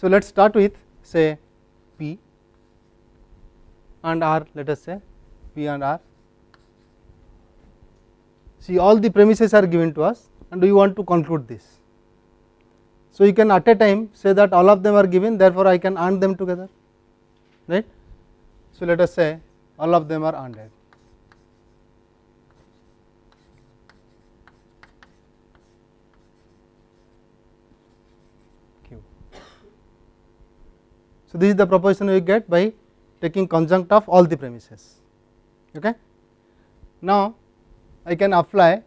So, let us start with say P and R, let us say P and R. See, all the premises are given to us and we want to conclude this. So, you can at a time say that all of them are given, therefore, I can AND them together, right. So, let us say all of them are ANDed. Q. So, this is the proposition we get by taking conjunct of all the premises. Okay. Now, I can apply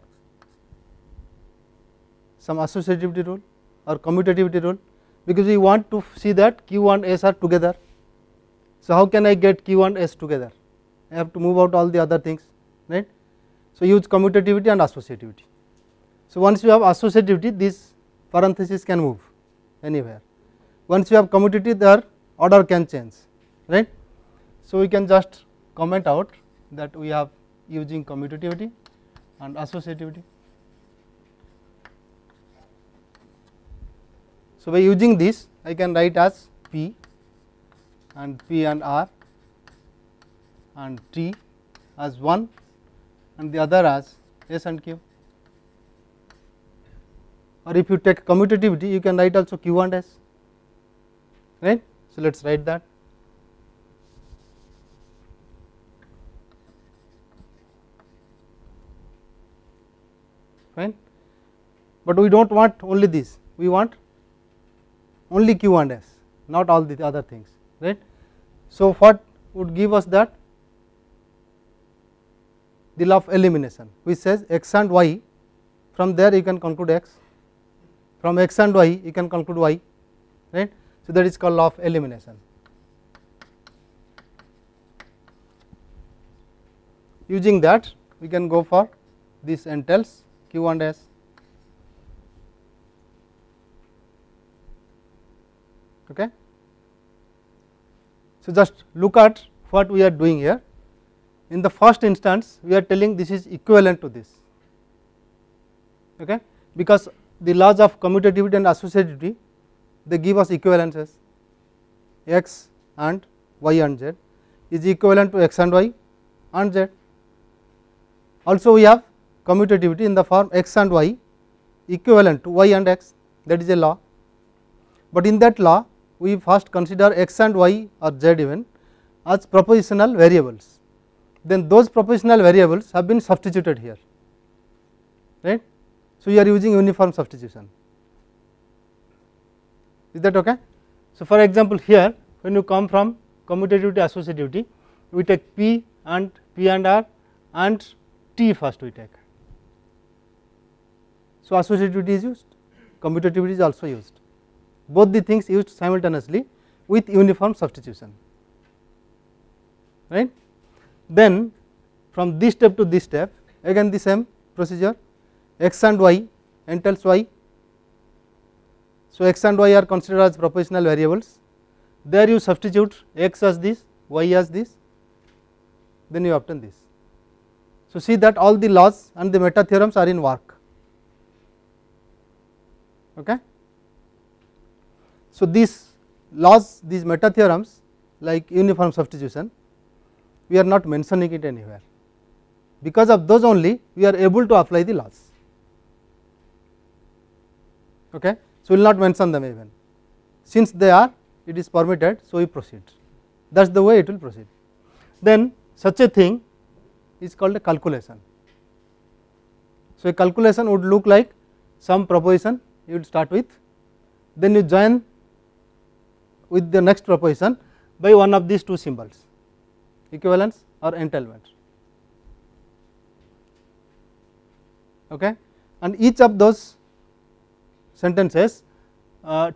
some associativity rule or commutativity rule, because we want to see that Q and S are together. So, how can I get Q and S together? I have to move out all the other things, right. So, use commutativity and associativity. So, once you have associativity, this parenthesis can move anywhere. Once you have commutativity, their order can change, right. So, we can just comment out that we have using commutativity and associativity. So, by using this I can write as P and P and R and T as 1 and the other as S and Q, or if you take commutativity you can write also Q and S, right. So, let us write that. Fine, but we do not want only this, we want only Q and S, not all the other things, right. So, what would give us that? The law of elimination, which says x and y, from there you can conclude x, from x and y you can conclude y, right. So, that is called law of elimination. Using that we can go for this entails Q and S. Okay. So, just look at what we are doing here. In the first instance we are telling this is equivalent to this, okay, because the laws of commutativity and associativity, they give us equivalences, x and y and z is equivalent to x and y and z. Also we have commutativity in the form x and y equivalent to y and x, that is a law, but in that law we first consider x and y or z even as propositional variables, then those propositional variables have been substituted here, right. So, we are using uniform substitution, is that okay. So, for example, here when you come from commutativity associativity, we take P and R and T first we take. So, associativity is used, commutativity is also used, both the things used simultaneously with uniform substitution, right. Then from this step to this step again the same procedure, x and y entails y. So, x and y are considered as propositional variables, there you substitute x as this, y as this, then you obtain this. So, see that all the laws and the meta theorems are in work. Okay. So, these laws, these meta theorems like uniform substitution, we are not mentioning it anywhere, because of those only we are able to apply the laws. Okay. So, we will not mention them even, since they are, it is permitted, so we proceed, that is the way it will proceed. Then such a thing is called a calculation. So, a calculation would look like some proposition you would start with, then you join with the next proposition by one of these two symbols, equivalence or entailment, okay. And each of those sentences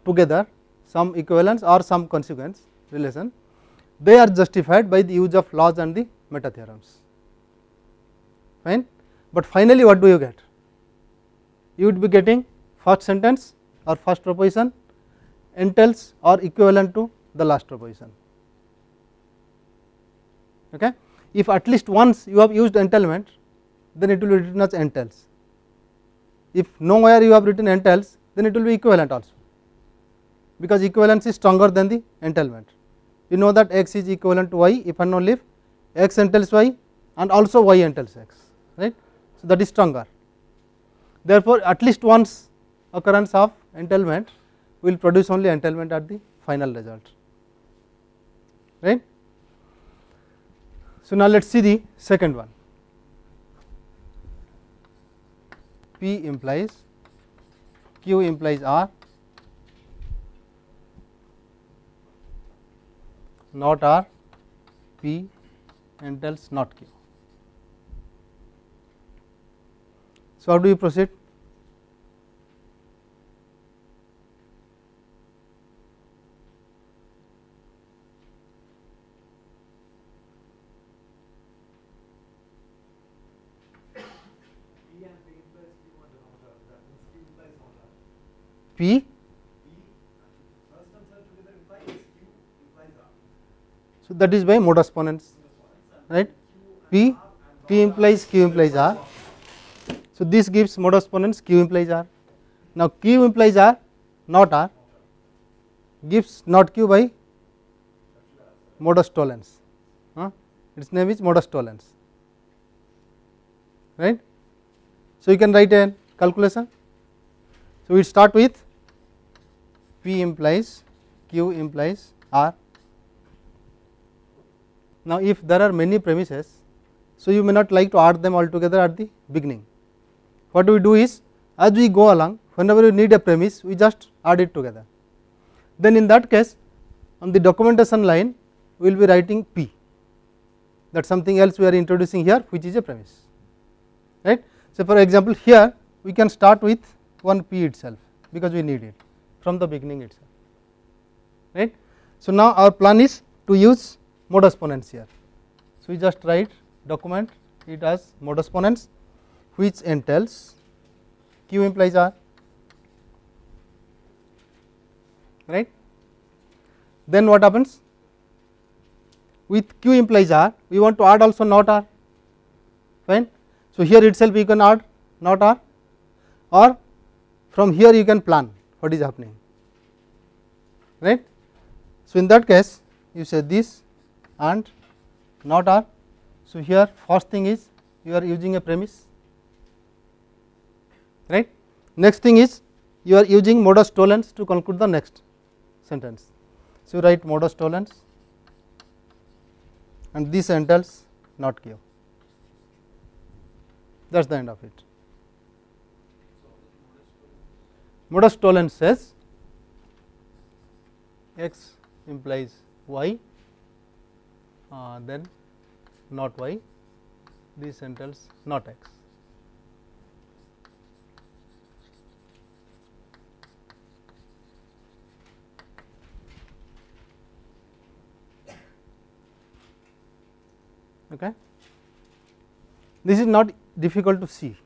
together, some equivalence or some consequence relation, they are justified by the use of laws and the meta theorems, fine. But finally what do you get? You would be getting first sentence or first proposition entails or equivalent to the last proposition, okay. If at least once you have used entailment, then it will be written as entails. If nowhere you have written entails, then it will be equivalent also, because equivalence is stronger than the entailment. You know that x is equivalent to y if and only if x entails y and also y entails x, right. So, that is stronger. Therefore, at least once occurrence of entailment will produce only entailment at the final result, right. So, now let us see the second one. P implies Q implies R, not R, P entails not Q. So, how do you proceed? P so that is by modus ponens, right. P implies Q implies R. So, this gives modus ponens Q implies R. Now, Q implies R not R gives not Q by modus tollens, its name is modus tollens, right. So, you can write a calculation. So, we start with P implies Q implies R. Now, if there are many premises, so you may not like to add them all together at the beginning. What we do is, as we go along, whenever we need a premise, we just add it together. Then in that case, on the documentation line, we will be writing P, that something else we are introducing here, which is a premise, right. So, for example, here we can start with one P itself, because we need it from the beginning itself, right. So, now our plan is to use modus ponens here. So, we just write document it as modus ponens, which entails Q implies R, right. Then what happens? With Q implies R, we want to add also not R, fine. So, here itself you can add not R, or from here you can plan what is happening, right. So, in that case you say this and not R. So, here first thing is you are using a premise, right. Next thing is you are using modus tollens to conclude the next sentence. So, write modus tollens and this entails not Q, that is the end of it. Modus tollens says x implies y, then not y, this entails not x. Okay. This is not difficult to see.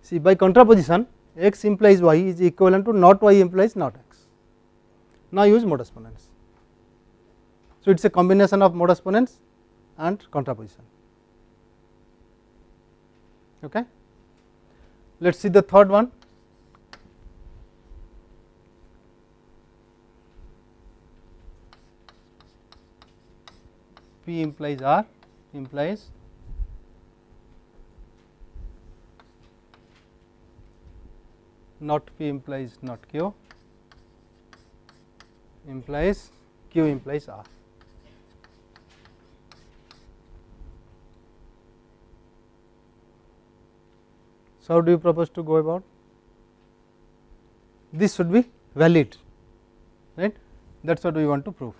See, by contraposition, x implies y is equivalent to not y implies not x. Now, use modus ponens. So, it is a combination of modus ponens and contraposition. Okay. Let us see the third one. P implies R implies not P implies not Q implies Q implies R. So, how do you propose to go about? This should be valid, right. That is what we want to prove.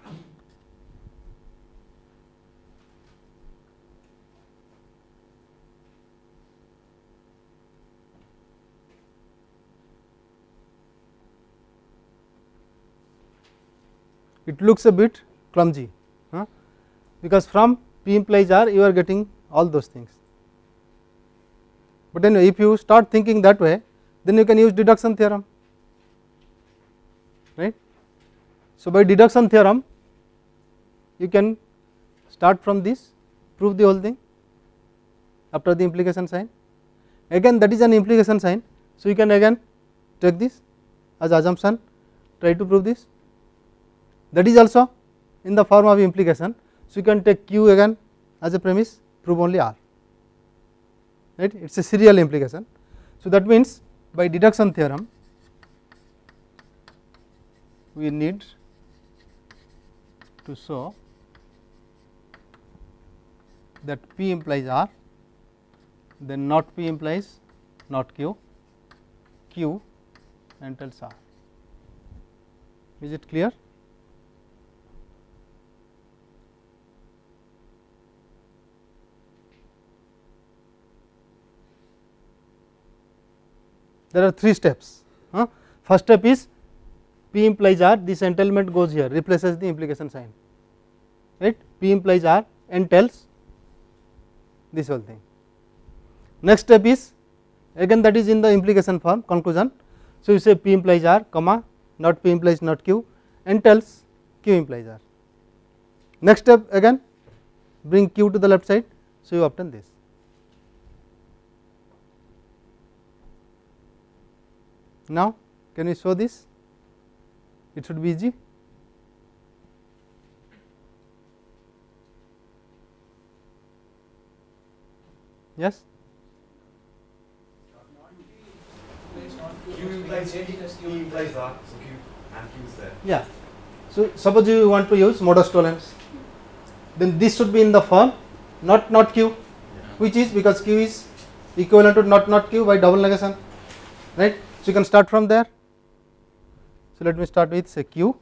It looks a bit clumsy, because from P implies R you are getting all those things. But anyway, if you start thinking that way, then you can use deduction theorem, right. So, by deduction theorem you can start from this, prove the whole thing after the implication sign. Again that is an implication sign. So, you can again take this as assumption, try to prove this, that is also in the form of implication. So, you can take Q again as a premise, prove only R, right, it is a serial implication. So, that means by deduction theorem we need to show that P implies R, then not P implies not Q, Q entails R. Is it clear? There are 3 steps. First step is P implies R, this entailment goes here, replaces the implication sign, right. P implies R entails this whole thing. Next step is again that is in the implication form, conclusion. So, you say P implies R, comma, not P implies not Q, entails Q implies R. Next step again bring Q to the left side. So, you obtain this. Now, can we show this? It should be easy. Yes? Q implies Q implies R, so Q and Q is there. Yeah. So, suppose you want to use modus tollens, then this should be in the form not Q, which is because Q is equivalent to not Q by double negation, right. So, you can start from there. So, let me start with say Q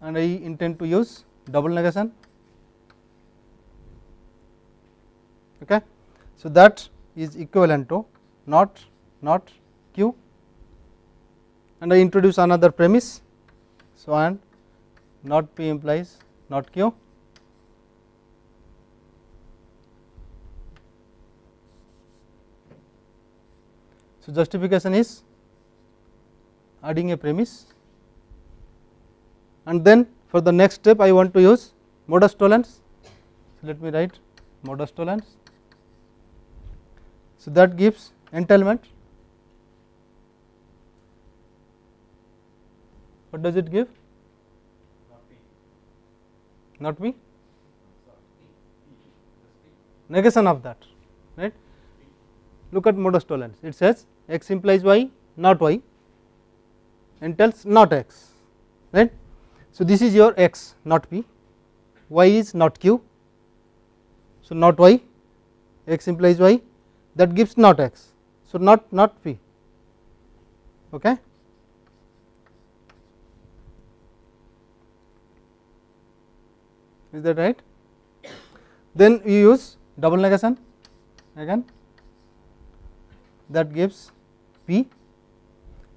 and I intend to use double negation. Okay. So, that is equivalent to not Q and I introduce another premise. So, and not P implies not Q. So, justification is adding a premise and then for the next step I want to use modus tollens. So, let me write modus tollens. So, that gives entailment. What does it give? Not P. Negation of that, right. Look at modus tollens, it says x implies y not y entails not x, right. So, this is your x not P, y is not Q. So, not y, x implies y, that gives not x. So, not P, okay. Is that right? Then you use double negation again, that gives P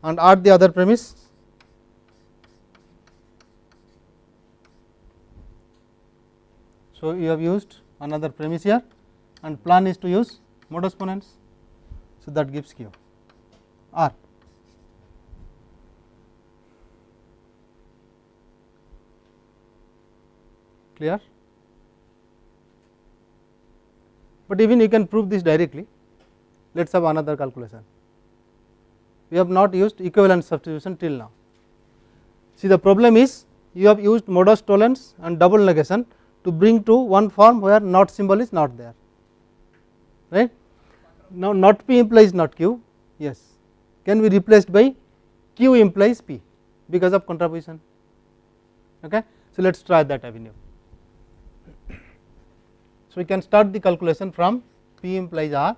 and add the other premise. So, you have used another premise here and plan is to use modus ponens. So, that gives Q R. Clear? But even you can prove this directly. Let us have another calculation. We have not used equivalent substitution till now. See, the problem is you have used modus tollens and double negation to bring to one form where not symbol is not there, right. Now, not P implies not Q, yes, can be replaced by Q implies P because of contraposition, okay. So, let us try that avenue. So, we can start the calculation from P implies R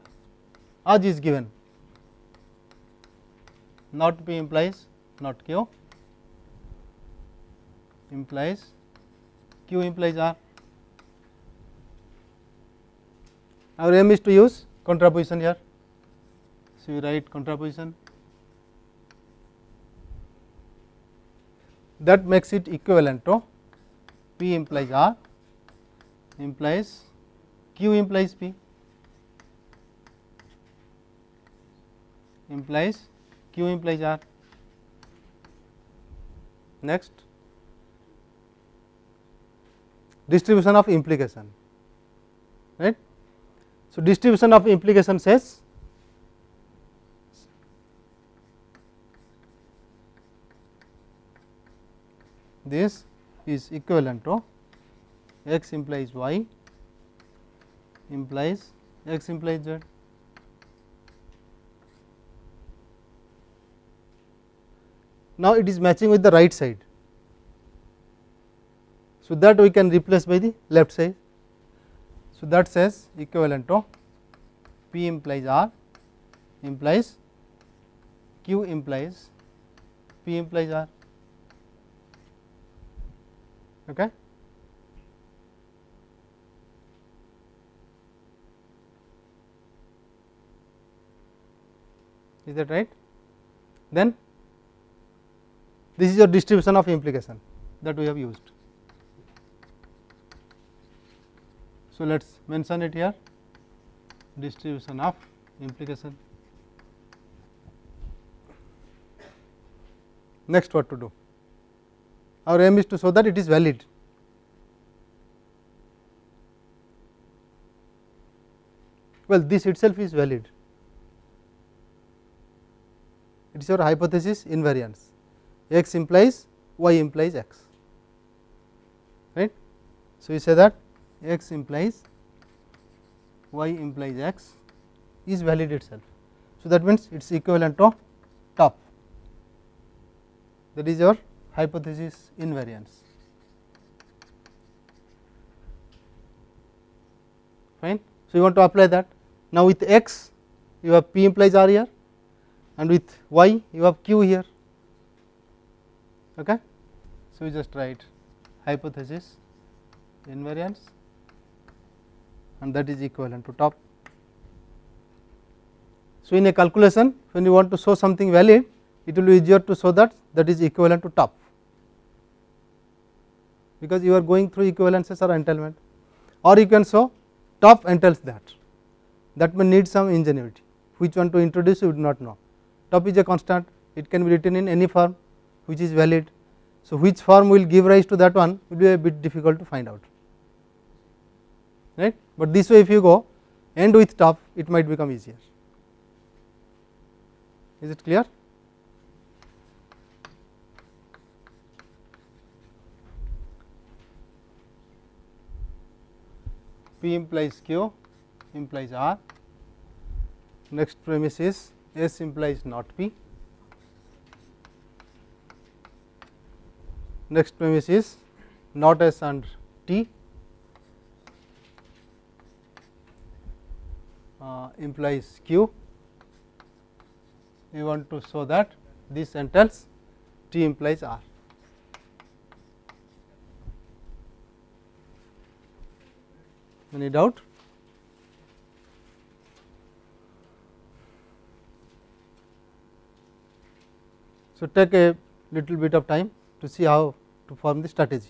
as is given, not P implies not Q implies Q implies R. Our aim is to use contraposition here. So, we write contraposition, that makes it equivalent to P implies R implies Q implies P implies Q implies R. Next, distribution of implication, right. So, distribution of implication says this is equivalent to x implies y implies x implies z. Now, it is matching with the right side. So, that we can replace by the left side. So, that says equivalent to P implies R implies Q implies P implies R. Okay. Is that right? Then this is your distribution of implication that we have used. So, let us mention it here, distribution of implication. Next, what to do? Our aim is to show that it is valid. Well, this itself is valid. It is your hypothesis invariance. X implies y implies x, right. So, you say that x implies y implies x is valid itself. So, that means it is equivalent to top, that is your hypothesis invariance, fine. So, you want to apply that. Now, with x you have P implies R here, and with y you have Q here. Okay. So, we just write hypothesis invariance, and that is equivalent to top. So, in a calculation when you want to show something valid, it will be easier to show that that is equivalent to top, because you are going through equivalences or entailment, or you can show top entails that may need some ingenuity. Which one to introduce you do not know. Top is a constant, it can be written in any form which is valid. So, which form will give rise to that one will be a bit difficult to find out, right. But this way if you go end with top, it might become easier. Is it clear? P implies Q implies R. Next premise is S implies not P. Next premise is not S and T implies Q. We want to show that this entails T implies R. Any doubt? So, take a little bit of time to see how to form the strategy.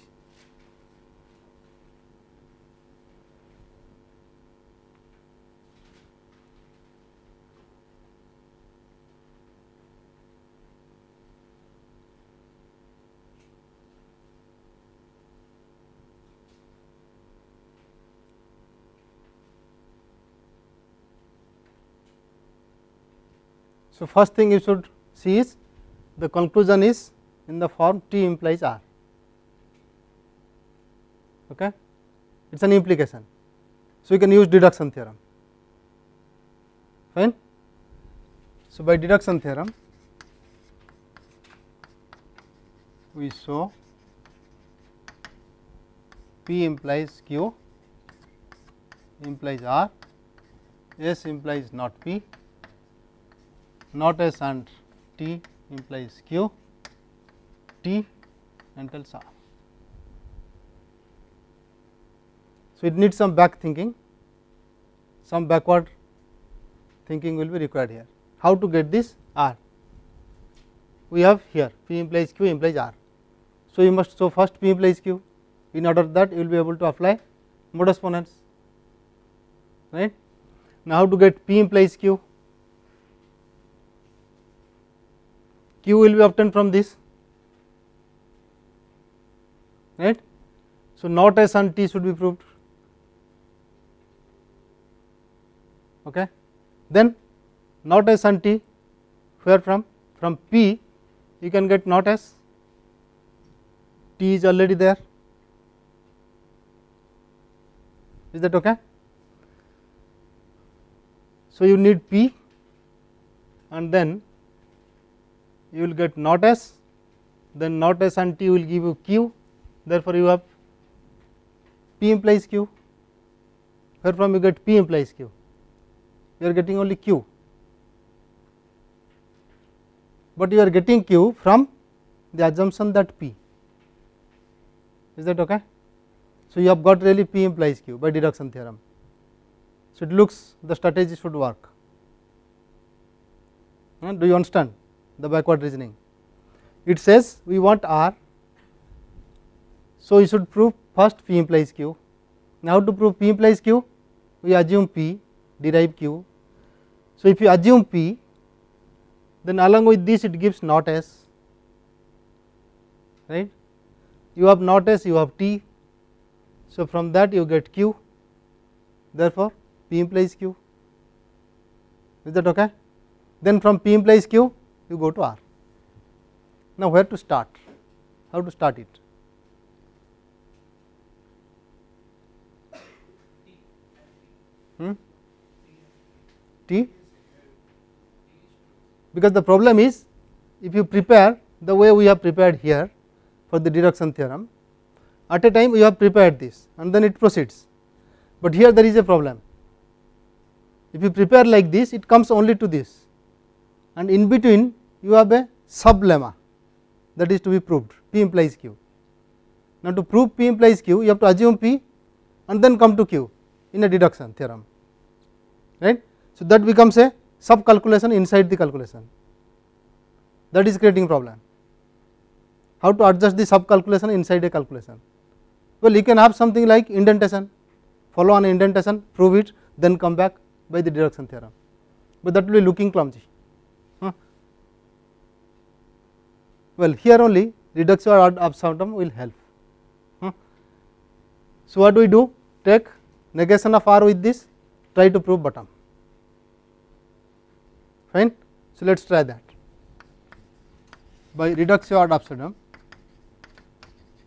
So, first thing you should see is the conclusion is in the form T implies R. Okay. It is an implication. So, you can use deduction theorem, fine. So, by deduction theorem we show P implies Q implies R, S implies not P, not S and T implies Q, T entails R. So, it needs some back thinking, some backward thinking will be required here. How to get this R? We have here P implies Q implies R. So, you must show first P implies Q, in order that you will be able to apply modus ponens, right. Now, how to get P implies Q? Q will be obtained from this, right. So, not S and T should be proved, okay. Then not S and T, where from? From P you can get not S, T is already there. Is that okay? So, you need P and then you will get not S, then not S and T will give you Q, therefore, you have P implies Q, where from you get P implies Q, you are getting only Q, but you are getting Q from the assumption that P. Is that okay? So, you have got really P implies Q by deduction theorem. So, it looks the strategy should work. Do you understand the backward reasoning? It says we want R, so you should prove first P implies Q. Now, to prove P implies Q, we assume P, derive Q. So, if you assume P, then along with this it gives not S, right. You have not S, you have T. So, from that you get Q, therefore, P implies Q. Is that okay? Then from P implies Q, you go to R. Now, where to start? How to start it? T? Because the problem is, if you prepare the way we have prepared here for the deduction theorem, at a time we have prepared this and then it proceeds, but here there is a problem. If you prepare like this, it comes only to this, and in between you have a sub lemma that is to be proved, P implies Q. Now, to prove P implies Q, you have to assume P and then come to Q in a deduction theorem, right. So, that becomes a sub calculation inside the calculation, that is creating problem. How to adjust the sub calculation inside a calculation? Well, you can have something like indentation, follow on indentation, prove it, then come back by the deduction theorem, but that will be looking clumsy. Well, here only reduction or ad absurdum will help. So, what do we do? Take negation of R with this, try to prove bottom, fine. So, let us try that. By reduction ad absurdum,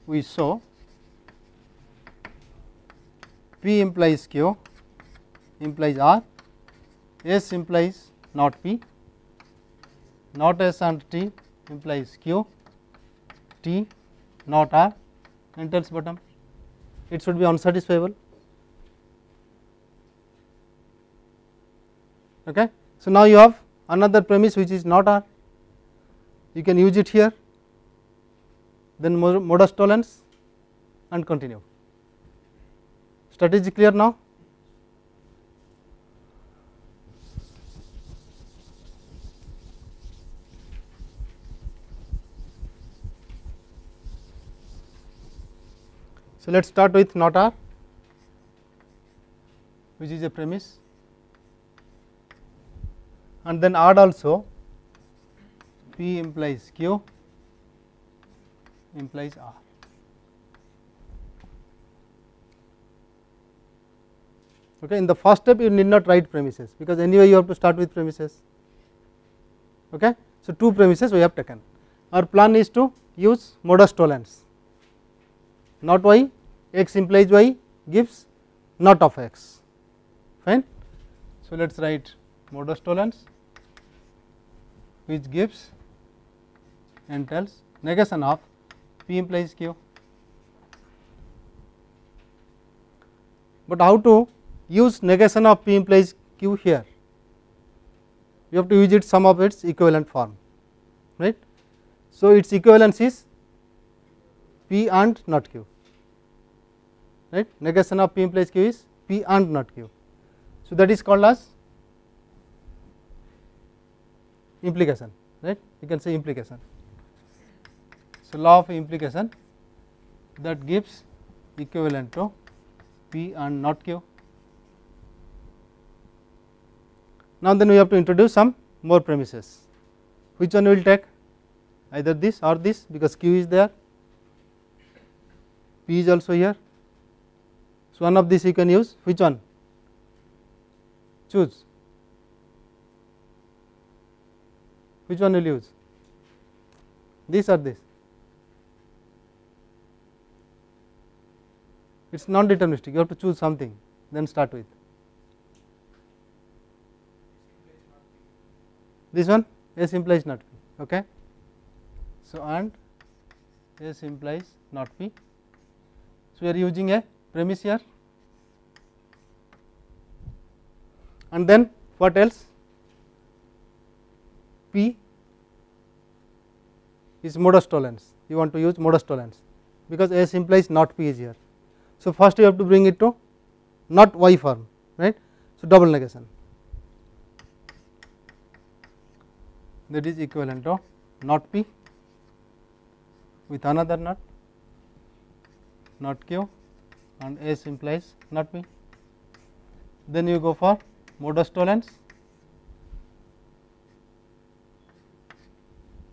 we show P implies Q implies R, S implies not P, not S and T implies Q, T not R, and tells bottom. It should be unsatisfiable. Okay. So, now you have another premise which is not R, you can use it here, then modus tollens and continue. Strategy clear now? So, let us start with not R, which is a premise, and then add also P implies Q implies R. Okay. In the first step, you need not write premises, because anyway you have to start with premises. Okay. So, two premises we have taken. Our plan is to use modus tollens, not y, x implies y gives not of x, fine. So, let us write modus tollens which gives entails negation of P implies Q. But how to use negation of P implies Q here? You have to use it some of its equivalent form, right. So, its equivalence is P and not Q, right. Negation of P implies Q is P and not Q. So, that is called as implication, right. You can say implication. So, law of implication that gives equivalent to P and not Q. Now, then we have to introduce some more premises. Which one we will take? Either this or this, because Q is there, P is also here. So, one of these you can use. Which one? Choose. Which one will use? This or this? it is non deterministic, you have to choose something then start with. This one S implies not P, okay. So, and S implies not P. So, we are using a premise here, and then what else? P is modus tollens, you want to use modus tollens because S implies not P is here. So, first you have to bring it to not Y form, right. So, double negation, that is equivalent to not P with another not Q and S implies not P. Then you go for modus tollens.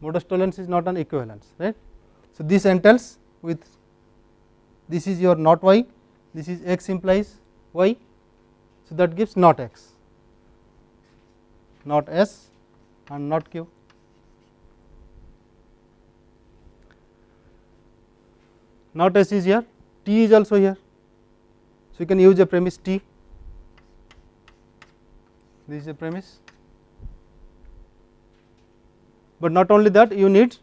Modus tollens is not an equivalence, right. So, this entails with this is your not Y, this is X implies Y. So, that gives not X, not S and not Q. Not S is here, T is also here. So, you can use a premise T, this is a premise, but not only that, you need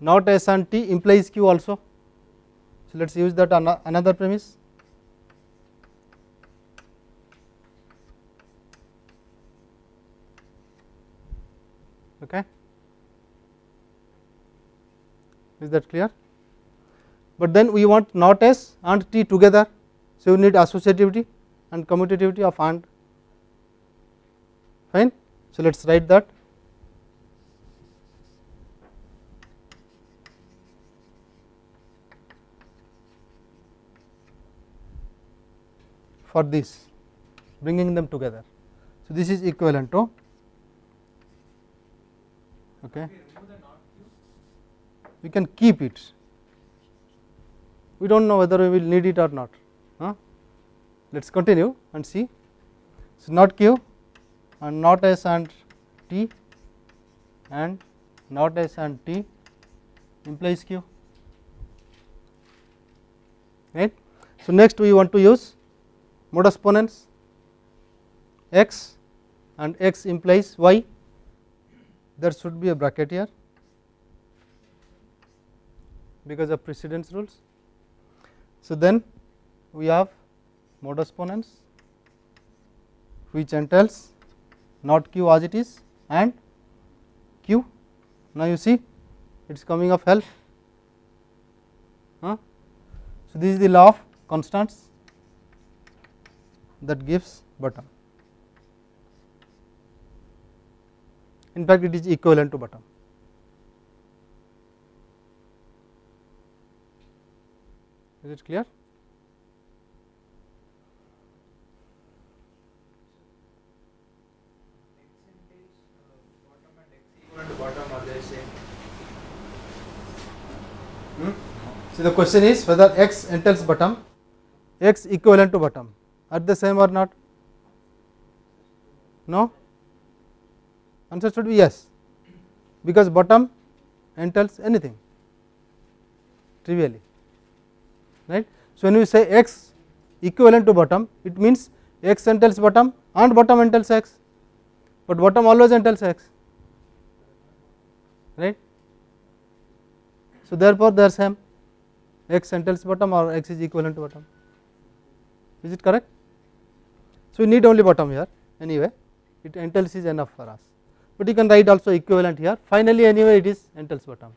not S and T implies Q also. So, let us use that another premise. Okay. Is that clear? But then we want not S and T together. So, you need associativity and commutativity of and, fine. So, let us write that. For this bringing them together. So, this is equivalent to, okay, we can keep it, we do not know whether we will need it or not. Let us continue and see. So, not Q and not S and T and not S and T implies Q, right. So, next we want to use modus ponens X and X implies Y, there should be a bracket here because of precedence rules. So, then we have modus ponens which entails not Q as it is and Q. Now, you see it is coming of help. So, this is the law of constants that gives bottom. In fact, it is equivalent to bottom. Is it clear? So, the question is whether X entails bottom, X equivalent to bottom, are they same or not? No? Answer should be yes, because bottom entails anything trivially, right. So, when we say X equivalent to bottom, it means X entails bottom and bottom entails X, but bottom always entails X, right. So, therefore, they are same, X entails bottom or X is equivalent to bottom. Is it correct? So, we need only bottom here anyway, it entails is enough for us, but you can write also equivalent here. Finally, anyway it is entails bottom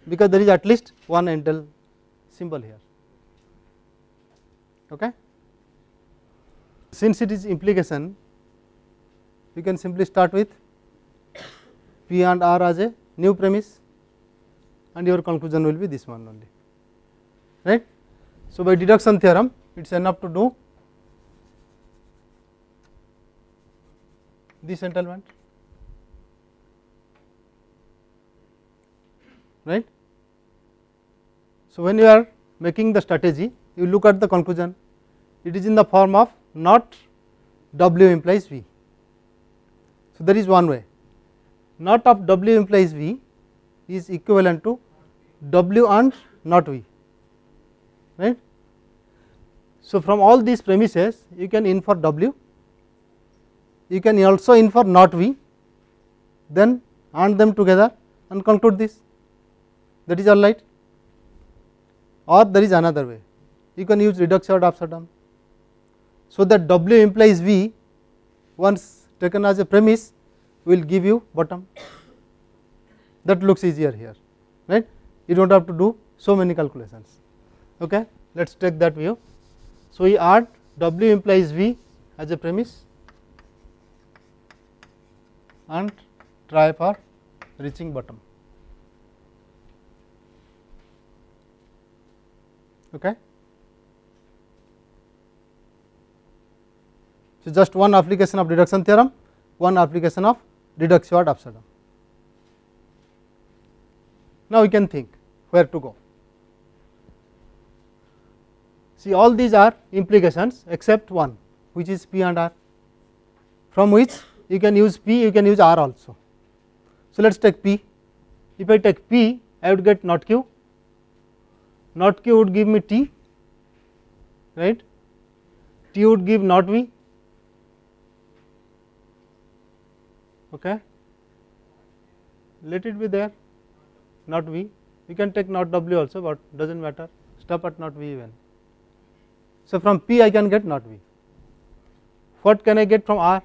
because there is at least one entail symbol here. Okay. Since it is implication, we can simply start with P and R as a new premise and your conclusion will be this one only, right. So, by deduction theorem it is enough to do this entailment, right. So, when you are making the strategy, you look at the conclusion, it is in the form of not W implies V. So, there is one way, not of W implies V is equivalent to W and not V, right. So, from all these premises you can infer W, you can also infer not V, then AND them together and conclude this, that is all right. Or there is another way, you can use reduction absurdum. So, that W implies V once taken as a premise will give you bottom, that looks easier here, right. You do not have to do so many calculations. Okay. Let us take that view. So, we add W implies V as a premise and try for reaching bottom. Okay. So, just one application of deduction theorem, one application of reduction ad absurdum. Now, we can think where to go. See, all these are implications except one, which is P and R, from which you can use P, you can use R also. So, let us take P. If I take P, I would get not Q, not Q would give me T, right, T would give not V, okay. Let it be there, not V, you can take not W also, but does not matter, stop at not V even. So, from P I can get not V. What can I get from R?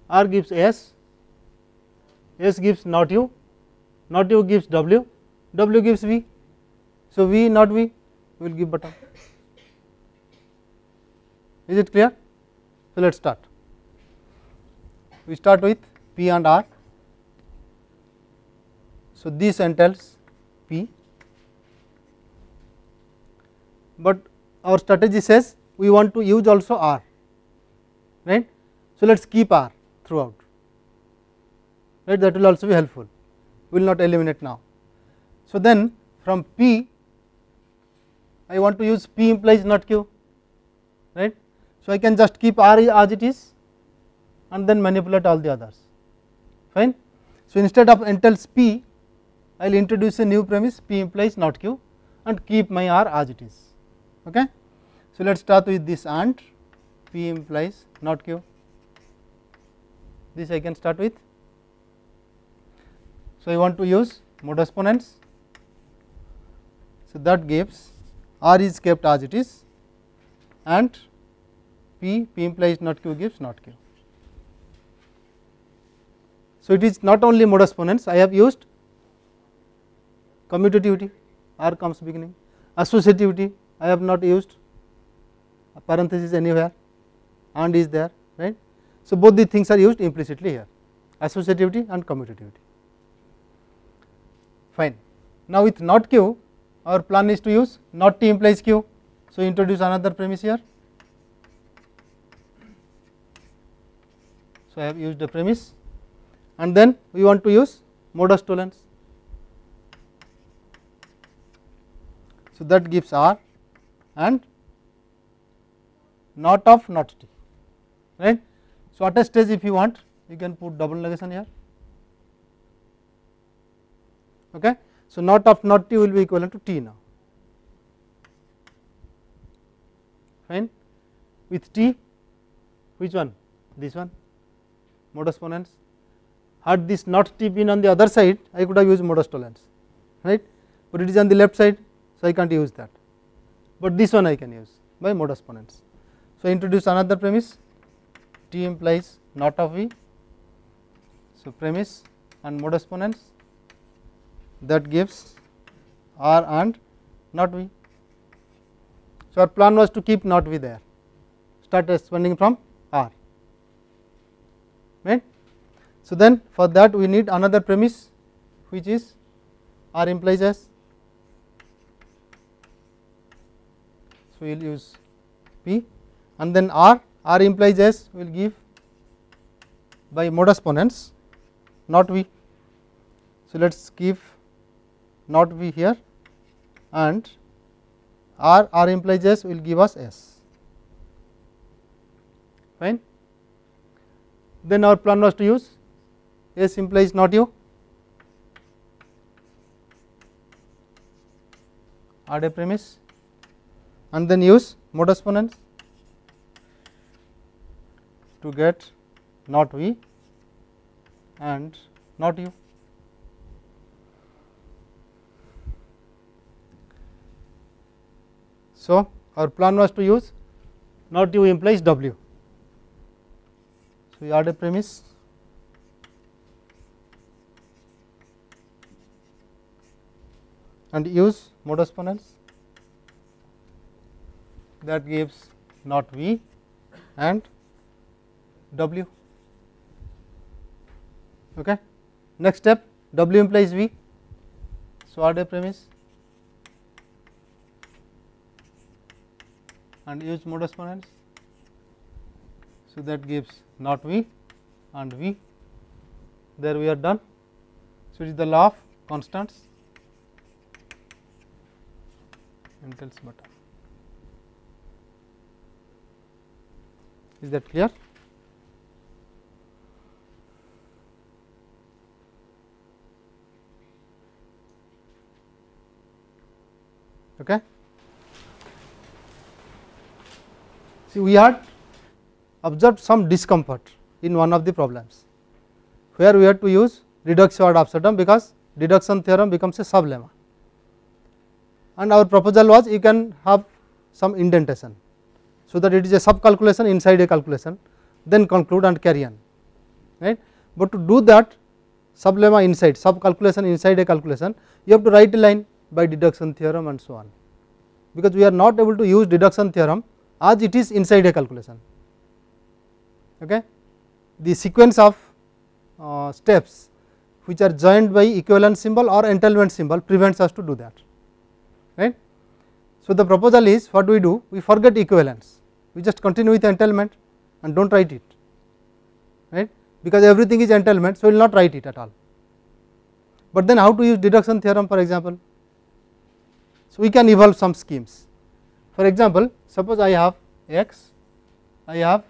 R gives S, S gives not U gives W, W gives V. So, V not V will give bottom. Is it clear? So, let us start. We start with P and R. So, this entails P, but our strategy says we want to use also R, right. So, let us keep R throughout, right, that will also be helpful, we will not eliminate now. So, then from P I want to use P implies not Q, right. So, I can just keep R as it is and then manipulate all the others, fine. So, instead of entails P I will introduce a new premise P implies not Q and keep my R as it is. Okay. So, let us start with this AND P implies not Q, this I can start with. So, I want to use modus ponens, so that gives R is kept as it is and P implies not Q gives not Q. So, it is not only modus ponens, I have used commutativity, R comes beginning, associativity I have not used a parenthesis anywhere, and is there, right. So, both the things are used implicitly here, associativity and commutativity, fine. Now, with not Q our plan is to use not T implies Q. So, introduce another premise here. So, I have used a premise and then we want to use modus tollens. So, that gives R and not of not T, right. So, at a stage if you want you can put double negation here, okay. So, not of not T will be equivalent to T now, fine. With T, which one? This one, modus ponens. Had this not T been on the other side I could have used modus tollens, right, but it is on the left side, so I can't use that, but this one I can use by modus ponens. So, introduce another premise T implies not of V. So, premise and modus ponens, that gives R and not V. So, our plan was to keep not V there, start expanding from R, right. So, then for that we need another premise which is R implies S. So, we will use P and then R implies S will give by modus ponens not V. So, let us give not V here and R implies S will give us S, fine. Then our plan was to use S implies not U, add a premise and then use modus ponens to get not V and not U. So, our plan was to use not U implies W. So, we add a premise and use modus ponens that gives not V and W. Okay. Next step, W implies V. So, add a premise and use modus ponens. So, that gives not V and V. There we are done. So, it is the law of constants Intel's bottom. Is that clear? Okay. See, we had observed some discomfort in one of the problems, where we had to use reduction ad absurdum because deduction theorem becomes a sublemma, and our proposal was you can have some indentation, so that it is a sub calculation inside a calculation, then conclude and carry on, right. But to do that sublemma inside, sub calculation inside a calculation, you have to write a line by deduction theorem and so on, because we are not able to use deduction theorem as it is inside a calculation. Okay. The sequence of steps which are joined by equivalent symbol or entailment symbol prevents us to do that, right. So, the proposal is, what do? We forget equivalence, we just continue with entailment and do not write it, right, because everything is entailment. So, we will not write it at all, but then how to use deduction theorem, for example. So, we can evolve some schemes. For example, suppose I have x, I have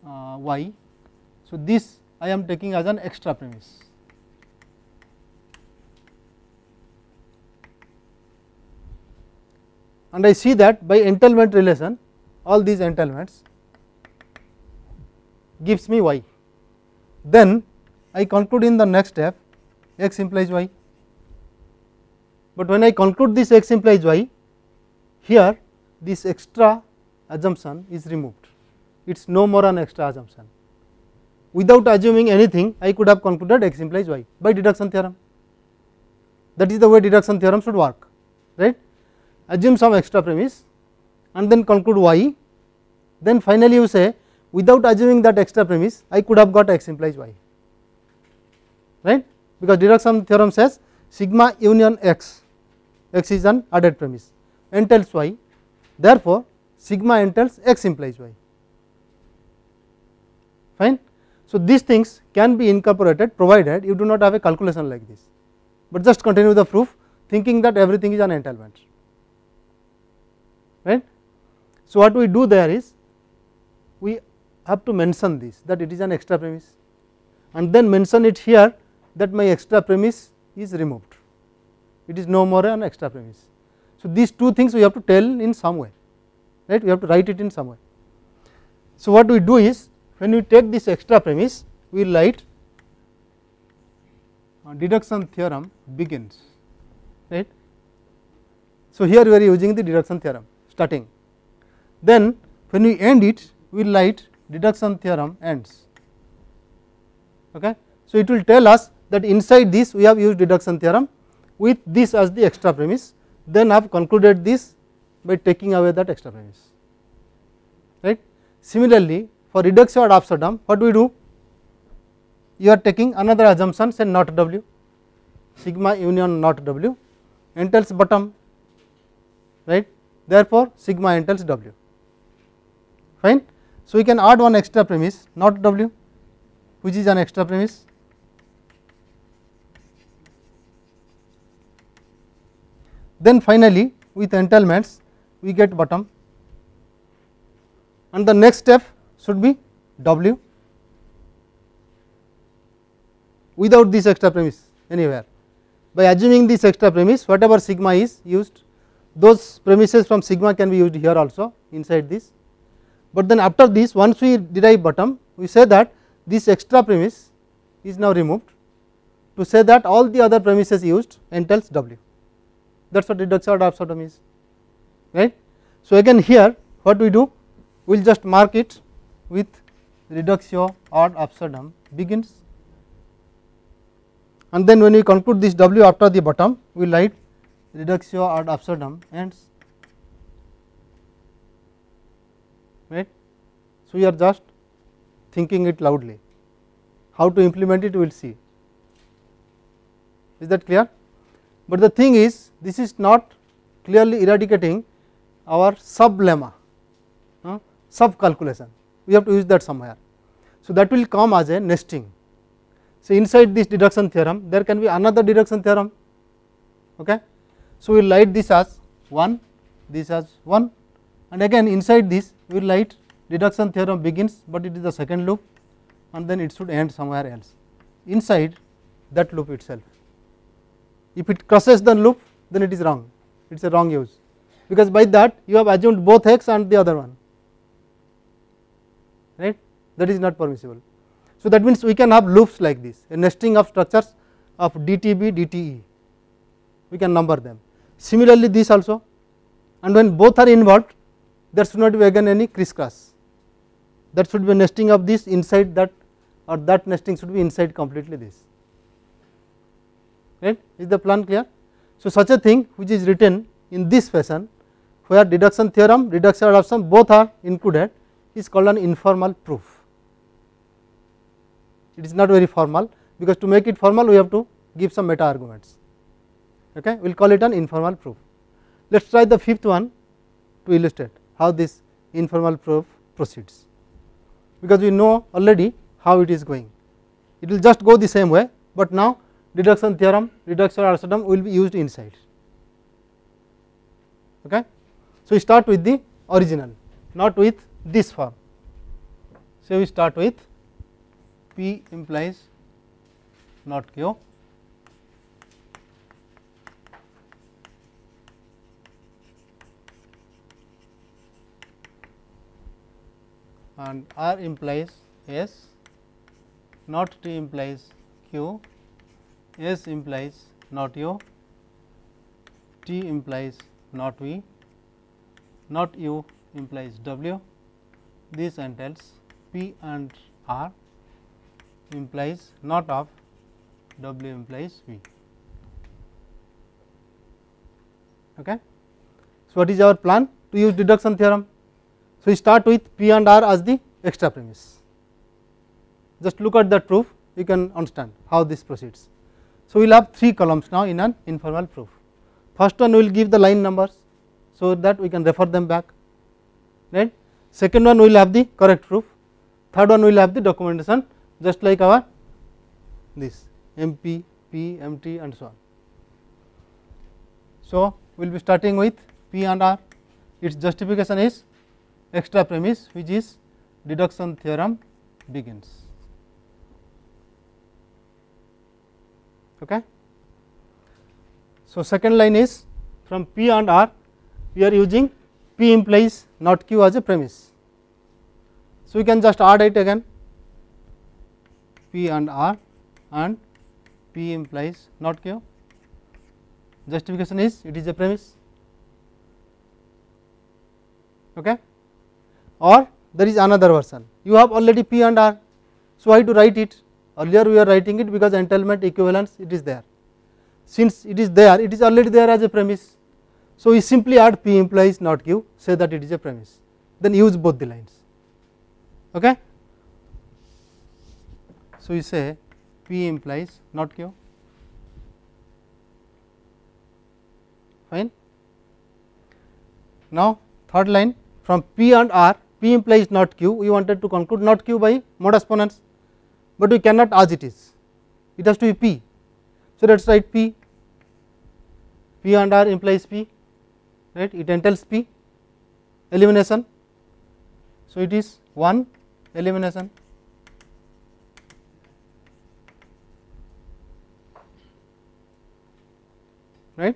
y. So, this I am taking as an extra premise, and I see that by entailment relation all these entailments gives me y. Then I conclude in the next step x implies y. But when I conclude this x implies y, here this extra assumption is removed, it is no more an extra assumption. Without assuming anything, I could have concluded x implies y by deduction theorem. That is the way deduction theorem should work, right. Assume some extra premise and then conclude y, then finally you say without assuming that extra premise I could have got x implies y, right, because deduction theorem says sigma union x, x is an added premise, entails y, therefore sigma entails x implies y, fine. So, these things can be incorporated provided you do not have a calculation like this, but just continue the proof thinking that everything is an entailment, right. So, what we do there is we have to mention this, that it is an extra premise, and then mention it here that my extra premise is removed, it is no more an extra premise. So, these two things we have to tell in some way, right, we have to write it in some way. So, what we do is, when we take this extra premise, we will write deduction theorem begins, right. So, here we are using the deduction theorem starting, then when we end it we will write deduction theorem ends. Okay. So, it will tell us that inside this we have used deduction theorem with this as the extra premise, then have concluded this by taking away that extra premise, right. Similarly, for reduction ad absurdum, what we do? You are taking another assumption, say not w, sigma union not w entails bottom, right, therefore sigma entails w, fine. So, we can add one extra premise not w, which is an extra premise, then finally with entailments we get bottom, and the next step should be w without this extra premise anywhere. By assuming this extra premise, whatever sigma is used, those premises from sigma can be used here also inside this, but then after this once we derive bottom we say that this extra premise is now removed to say that all the other premises used entails W, that is what reductio ad absurdum is, right. So again here what we do, we will just mark it with reductio ad absurdum begins, and then when we conclude this W after the bottom we will write reductio ad absurdum ends, right. So we are just thinking it loudly, how to implement it we will see, is that clear. But the thing is this is not clearly eradicating our sub lemma, sub calculation, we have to use that somewhere. So that will come as a nesting. So inside this deduction theorem there can be another deduction theorem, okay. So we will write this as 1, this as 1, and again inside this we will write deduction theorem begins, but it is the second loop and then it should end somewhere else inside that loop itself. If it crosses the loop then it is wrong, it is a wrong use, because by that you have assumed both x and the other one, right, that is not permissible. So that means we can have loops like this, a nesting of structures of DTB, DTE, we can number them. Similarly this also, and when both are involved there should not be again any crisscross, that should be a nesting of this inside that, or that nesting should be inside completely this, right. Is the plan clear? So such a thing which is written in this fashion where deduction theorem, reduction ad absurdum both are included is called an informal proof. It is not very formal, because to make it formal we have to give some meta arguments, okay. We will call it an informal proof. Let us try the fifth one to illustrate how this informal proof proceeds, because we know already how it is going, it will just go the same way, but now deduction theorem, reduction ad absurdum will be used inside, okay. So we start with the original, not with this form. So we start with P implies not Q, and R implies S, not T implies Q, S implies not U, T implies not V, not U implies W, this entails P and R implies not of W implies V, okay. So what is our plan? To use deduction theorem. So we start with P and R as the extra premise, just look at that proof, you can understand how this proceeds. So we will have 3 columns now in an informal proof. First one we will give the line numbers so that we can refer them back, right. Second one we will have the correct proof, third one we will have the documentation just like our this MP, P, MT and so on. So we will be starting with P and R, its justification is extra premise which is deduction theorem begins, okay. So second line is from P and R we are using P implies not Q as a premise, so we can just add it again P and R and P implies not Q, justification is it is a premise, okay. Or there is another version, you have already P and R, so why to write it? Earlier we are writing it because entailment equivalence it is there, since it is there, it is already there as a premise, so we simply add P implies not Q, say that it is a premise, then use both the lines, okay. So we say P implies not Q, fine. Now third line from P and R, P implies not Q, we wanted to conclude not Q by modus ponens, but we cannot as it is, it has to be P. So let us write P, P and R implies P, right, it entails P, elimination, so it is 1 elimination, right.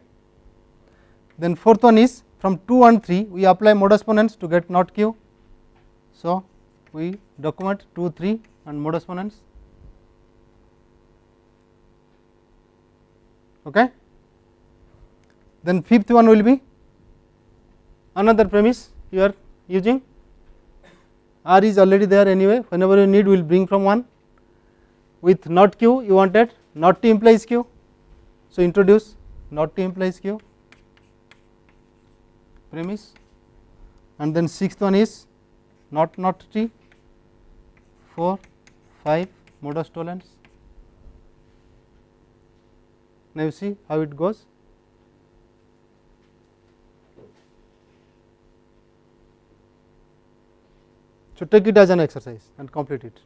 Then fourth one is from 2 and 3 we apply modus ponens to get not q. So, we document 2, 3 and modus ponens. Okay. Then fifth one will be another premise you are using, R is already there anyway, whenever you need we will bring from 1. With not q you wanted not t implies q, so introduce not t implies q premise, and then sixth one is not t, 4, 5 modus tollens. Now you see how it goes. So take it as an exercise and complete it.